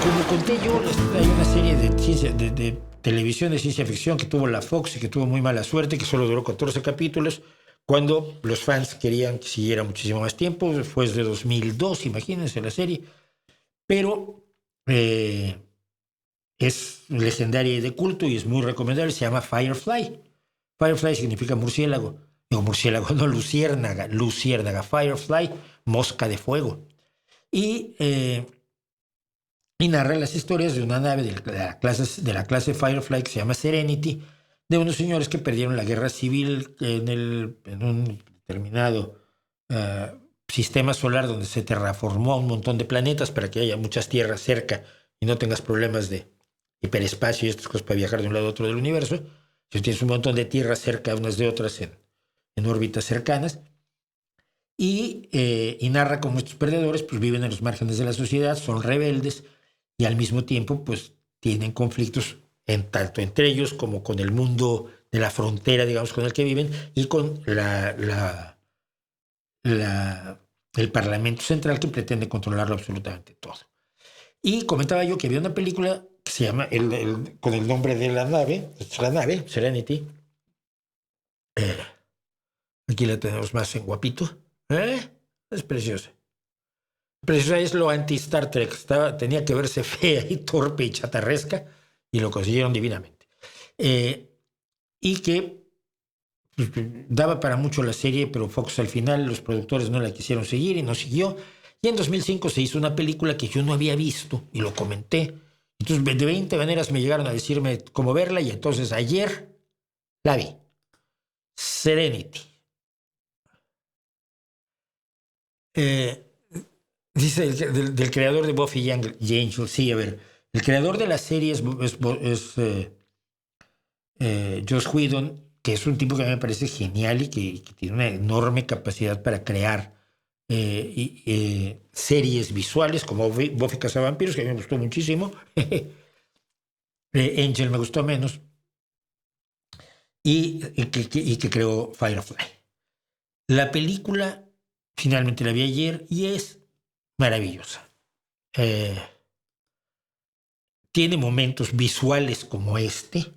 Como conté yo, hay una serie de televisión de ciencia ficción que tuvo la Fox y que tuvo muy mala suerte, que solo duró 14 capítulos, cuando los fans querían que siguiera muchísimo más tiempo. Fue desde 2002, imagínense la serie. Pero es legendaria y de culto y es muy recomendable. Se llama Firefly. Firefly significa murciélago. Digo, murciélago, no, luciérnaga. Luciérnaga. Firefly, mosca de fuego. Y narra las historias de una nave de la clase Firefly que se llama Serenity, de unos señores que perdieron la guerra civil en un determinado sistema solar donde se terraformó a un montón de planetas para que haya muchas tierras cerca y no tengas problemas de hiperespacio y estas cosas para viajar de un lado a otro del universo. Si tienes un montón de tierras cerca unas de otras en órbitas cercanas. Y narra cómo estos perdedores pues viven en los márgenes de la sociedad, son rebeldes y al mismo tiempo pues tienen conflictos tanto entre ellos como con el mundo de la frontera, digamos, con el que viven, y con el Parlamento Central, que pretende controlarlo absolutamente todo. Y comentaba yo que había una película que se llama con el nombre de la nave Serenity. Aquí la tenemos más en guapito. Es preciosa. Preciosa, es lo anti-Star Trek. Tenía que verse fea y torpe y chatarresca, y lo consiguieron divinamente. Y que pues, daba para mucho la serie, pero Fox al final, los productores no la quisieron seguir y no siguió. Y en 2005 se hizo una película que yo no había visto y lo comenté. Entonces de 20 maneras me llegaron a decirme cómo verla, y entonces ayer la vi. Serenity. Dice del creador de Buffy y Angel. Sí, a ver, el creador de la serie es Joss Whedon, que es un tipo que a mí me parece genial y que tiene una enorme capacidad para crear series visuales como Buffy Cazavampiros, que a mí me gustó muchísimo. Angel me gustó menos. Y que creó Firefly. La película finalmente la vi ayer y es maravillosa. Tiene momentos visuales como este.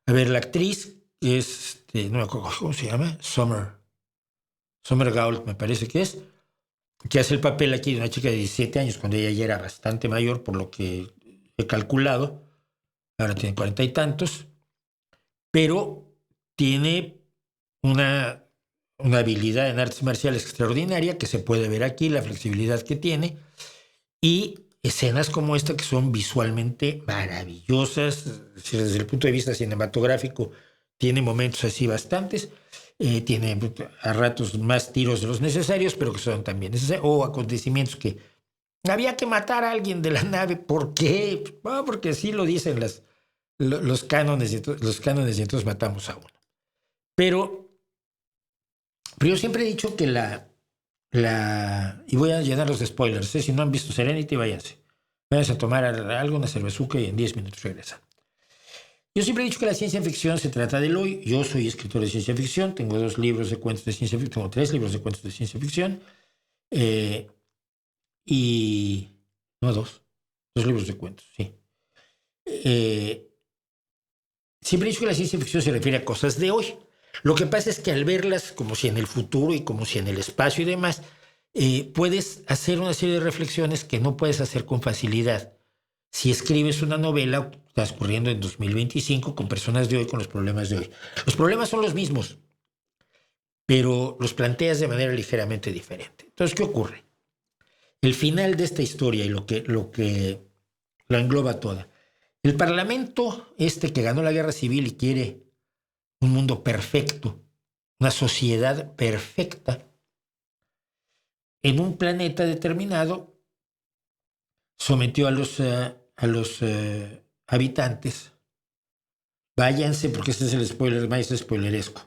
A ver, la actriz es, no me acuerdo cómo se llama, Summer Gault, me parece que hace el papel aquí de una chica de 17 años, cuando ella ya era bastante mayor, por lo que he calculado. Ahora tiene 40 y tantos, pero tiene una habilidad en artes marciales extraordinaria que se puede ver aquí, la flexibilidad que tiene, y escenas como esta que son visualmente maravillosas. Desde el punto de vista cinematográfico tiene momentos así bastantes, tiene a ratos más tiros de los necesarios, pero que son también necesarios, o acontecimientos que había que matar a alguien de la nave. ¿Por qué? Porque así lo dicen los cánones, y entonces matamos a uno. Pero yo siempre he dicho que y voy a llenarlos de spoilers, si no han visto Serenity, váyanse a tomar algo, una cervezuca, y en 10 minutos regresan. Yo siempre he dicho que la ciencia ficción se trata del hoy. Yo soy escritor de ciencia ficción, tengo 2 libros de cuentos de ciencia ficción, tengo 3 libros de cuentos de ciencia ficción, y no 2 libros de cuentos, sí. Siempre he dicho que la ciencia ficción se refiere a cosas de hoy. Lo que pasa es que al verlas como si en el futuro y como si en el espacio y demás, puedes hacer una serie de reflexiones que no puedes hacer con facilidad si escribes una novela transcurriendo en 2025 con personas de hoy, con los problemas de hoy. Los problemas son los mismos, pero los planteas de manera ligeramente diferente. Entonces, ¿qué ocurre? El final de esta historia y lo que la engloba toda. El Parlamento que ganó la guerra civil y quiere un mundo perfecto, una sociedad perfecta, en un planeta determinado, sometió a los habitantes, váyanse, porque este es el spoiler más spoileresco,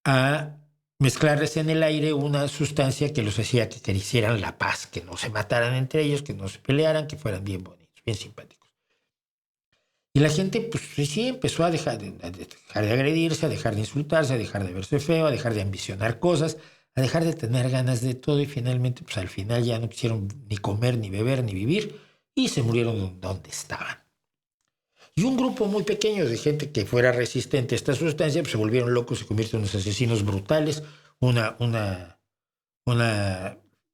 a mezclarles en el aire una sustancia que los hacía que quisieran la paz, que no se mataran entre ellos, que no se pelearan, que fueran bien bonitos, bien simpáticos. Y la gente, pues sí, empezó a dejar de agredirse, a dejar de insultarse, a dejar de verse feo, a dejar de ambicionar cosas, a dejar de tener ganas de todo, y finalmente, pues al final ya no quisieron ni comer, ni beber, ni vivir, y se murieron donde estaban. Y un grupo muy pequeño de gente que fuera resistente a esta sustancia pues se volvieron locos, se convirtieron en unos asesinos brutales, una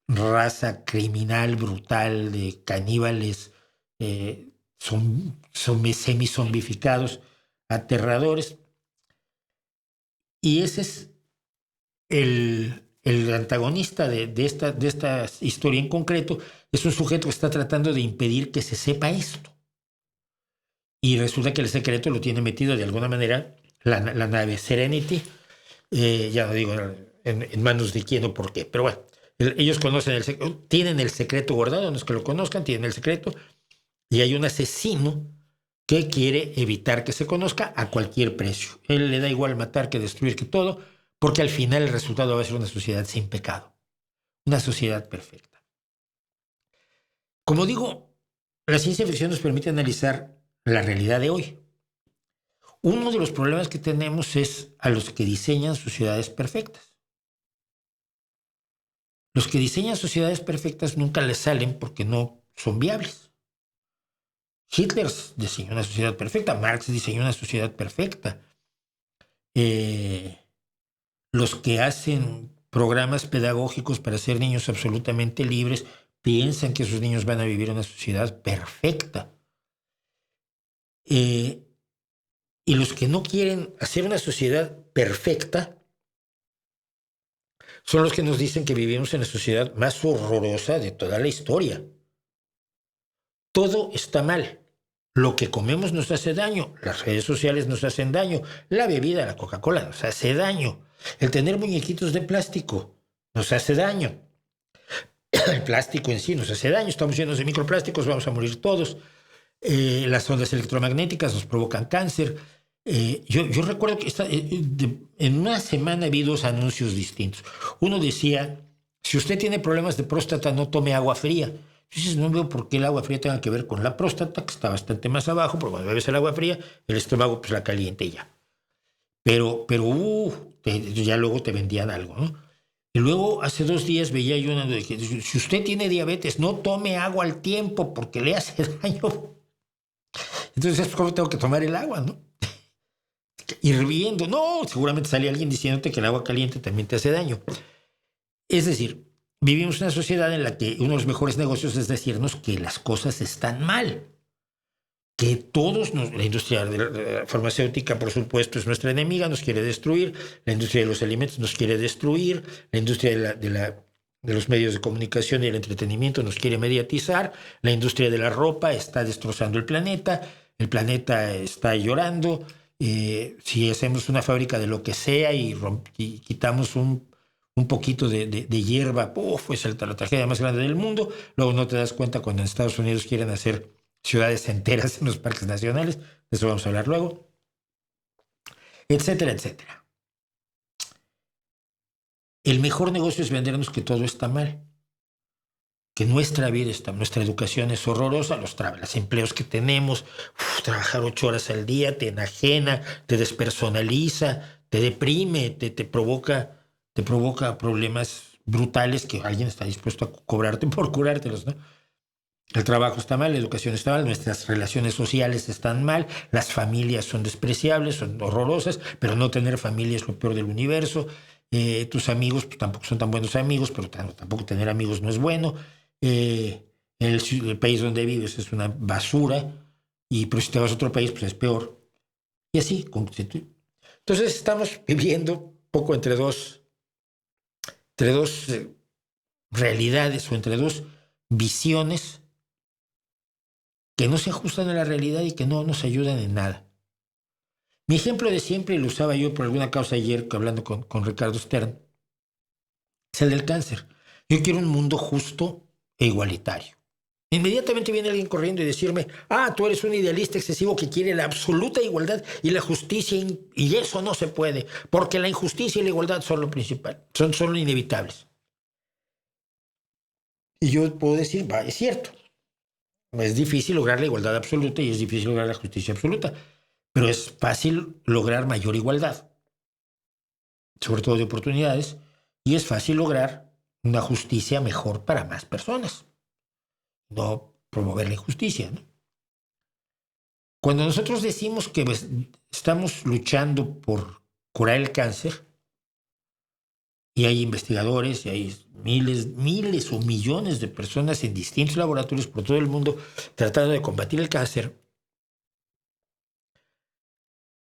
raza criminal brutal de caníbales, son semi-zombificados, aterradores. Y ese es el antagonista de esta historia en concreto, es un sujeto que está tratando de impedir que se sepa esto. Y resulta que el secreto lo tiene metido de alguna manera la nave Serenity, ya no digo en manos de quién o por qué, pero bueno, ellos conocen tienen el secreto guardado, no es que lo conozcan, tienen el secreto, y hay un asesino que quiere evitar que se conozca a cualquier precio. Él le da igual matar que destruir que todo, porque al final el resultado va a ser una sociedad sin pecado, una sociedad perfecta. Como digo, la ciencia ficción nos permite analizar la realidad de hoy. Uno de los problemas que tenemos es a los que diseñan sociedades perfectas. Los que diseñan sociedades perfectas nunca les salen porque no son viables. Hitler diseñó una sociedad perfecta, Marx diseñó una sociedad perfecta. Los que hacen programas pedagógicos para hacer niños absolutamente libres piensan que esos niños van a vivir en una sociedad perfecta. Y los que no quieren hacer una sociedad perfecta son los que nos dicen que vivimos en la sociedad más horrorosa de toda la historia. Todo está mal. Lo que comemos nos hace daño, las redes sociales nos hacen daño, la bebida, la Coca-Cola nos hace daño, el tener muñequitos de plástico nos hace daño, el plástico en sí nos hace daño, estamos llenos de microplásticos, vamos a morir todos, las ondas electromagnéticas nos provocan cáncer. Yo recuerdo que en una semana vi 2 anuncios distintos. Uno decía, si usted tiene problemas de próstata, no tome agua fría. Entonces no veo por qué el agua fría tenga que ver con la próstata, que está bastante más abajo, porque cuando bebes el agua fría, el estómago pues la caliente y ya. Pero ya luego te vendían algo, ¿no? Y luego hace 2 días veía yo una de que si usted tiene diabetes, no tome agua al tiempo porque le hace daño. Entonces, ¿cómo tengo que tomar el agua, no? Hirviendo. No, seguramente sale alguien diciéndote que el agua caliente también te hace daño. Es decir, vivimos en una sociedad en la que uno de los mejores negocios es decirnos que las cosas están mal. Que la industria farmacéutica, por supuesto, es nuestra enemiga, nos quiere destruir, la industria de los alimentos nos quiere destruir, la industria de los medios de comunicación y el entretenimiento nos quiere mediatizar, la industria de la ropa está destrozando el planeta está llorando, si hacemos una fábrica de lo que sea y quitamos un poquito de hierba, es la tragedia más grande del mundo. Luego no te das cuenta cuando en Estados Unidos quieren hacer ciudades enteras en los parques nacionales, de eso vamos a hablar luego, etcétera, etcétera. El mejor negocio es vendernos que todo está mal, que nuestra vida nuestra educación es horrorosa, los empleos que tenemos, trabajar 8 horas al día te enajena, te despersonaliza, te deprime, te provoca problemas brutales que alguien está dispuesto a cobrarte por curártelos, ¿no? El trabajo está mal, la educación está mal, nuestras relaciones sociales están mal, las familias son despreciables, son horrorosas, pero no tener familia es lo peor del universo. Tus amigos pues, tampoco son tan buenos amigos, pero tampoco tener amigos no es bueno. El país donde vives es una basura, pero si te vas a otro país pues es peor. Y así. Entonces estamos viviendo un poco entre dos realidades o entre 2 visiones que no se ajustan a la realidad y que no nos ayudan en nada. Mi ejemplo de siempre, y lo usaba yo por alguna causa ayer hablando con Ricardo Stern, es el del cáncer. Yo quiero un mundo justo e igualitario. Inmediatamente viene alguien corriendo y decirme, tú eres un idealista excesivo que quiere la absoluta igualdad y la justicia, y eso no se puede, porque la injusticia y la igualdad son lo principal, son inevitables. Y yo puedo decir, es cierto. Es difícil lograr la igualdad absoluta y es difícil lograr la justicia absoluta, pero es fácil lograr mayor igualdad, sobre todo de oportunidades, y es fácil lograr una justicia mejor para más personas. No promover la injusticia, ¿no? Cuando nosotros decimos que pues, estamos luchando por curar el cáncer, y hay investigadores, y hay miles o millones de personas en distintos laboratorios por todo el mundo tratando de combatir el cáncer,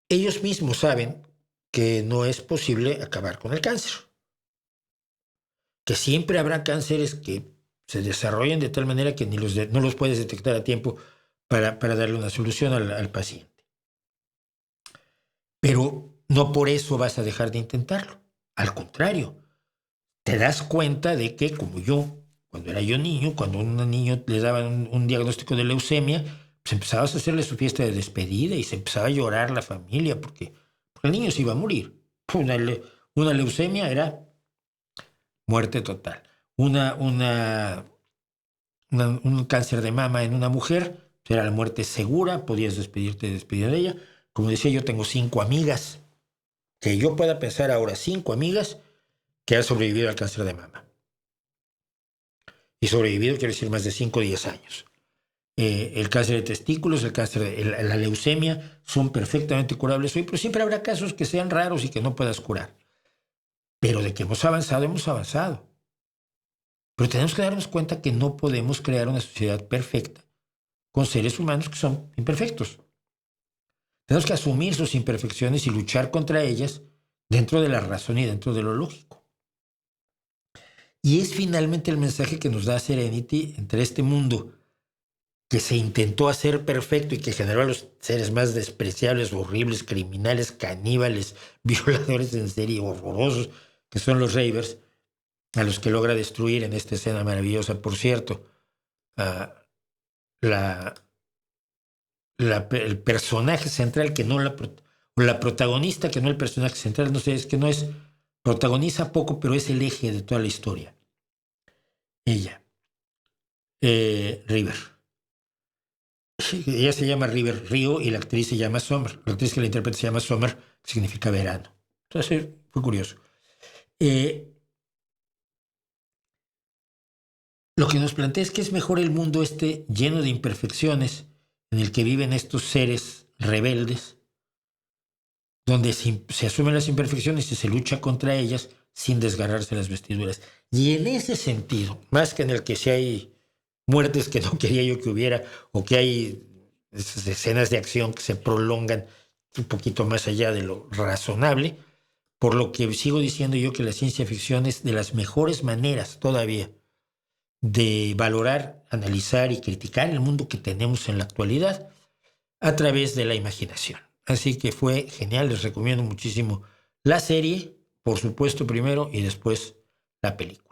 ellos mismos saben que no es posible acabar con el cáncer, que siempre habrá cánceres que se desarrollen de tal manera que no los puedes detectar a tiempo para darle una solución al paciente. Pero no por eso vas a dejar de intentarlo. Al contrario, te das cuenta de que, como yo, cuando era yo niño, cuando a un niño le daban un diagnóstico de leucemia, pues empezabas a hacerle su fiesta de despedida y se empezaba a llorar la familia porque el niño se iba a morir. Una leucemia era muerte total. Un cáncer de mama en una mujer era la muerte segura, podías despedir de ella. Como decía, yo tengo 5 amigas, que yo pueda pensar ahora, 5 amigas que han sobrevivido al cáncer de mama. Y sobrevivido quiere decir más de 5 o 10 años. El cáncer de testículos, la leucemia son perfectamente curables hoy, pero siempre habrá casos que sean raros y que no puedas curar. Pero de que hemos avanzado, hemos avanzado. Pero tenemos que darnos cuenta que no podemos crear una sociedad perfecta con seres humanos que son imperfectos. Tenemos que asumir sus imperfecciones y luchar contra ellas dentro de la razón y dentro de lo lógico. Y es finalmente el mensaje que nos da Serenity entre este mundo que se intentó hacer perfecto y que generó a los seres más despreciables, horribles, criminales, caníbales, violadores en serie, horrorosos, que son los Ravers, a los que logra destruir en esta escena maravillosa. Por cierto, el personaje central, que no la protagonista, que no el personaje central, no sé, es que no es, protagoniza poco, pero es el eje de toda la historia. Ella, River. Ella se llama River, Río, y la actriz se llama Summer. La actriz que la interpreta se llama Summer, que significa verano. Entonces, fue curioso. Lo que nos plantea es que es mejor el mundo lleno de imperfecciones, en el que viven estos seres rebeldes, donde se asumen las imperfecciones y se lucha contra ellas sin desgarrarse las vestiduras. Y en ese sentido, más que en el que si hay muertes que no quería yo que hubiera, o que hay esas escenas de acción que se prolongan un poquito más allá de lo razonable, por lo que sigo diciendo yo que la ciencia ficción es de las mejores maneras todavía de valorar, analizar y criticar el mundo que tenemos en la actualidad a través de la imaginación. Así que fue genial, les recomiendo muchísimo la serie, por supuesto primero, y después la película.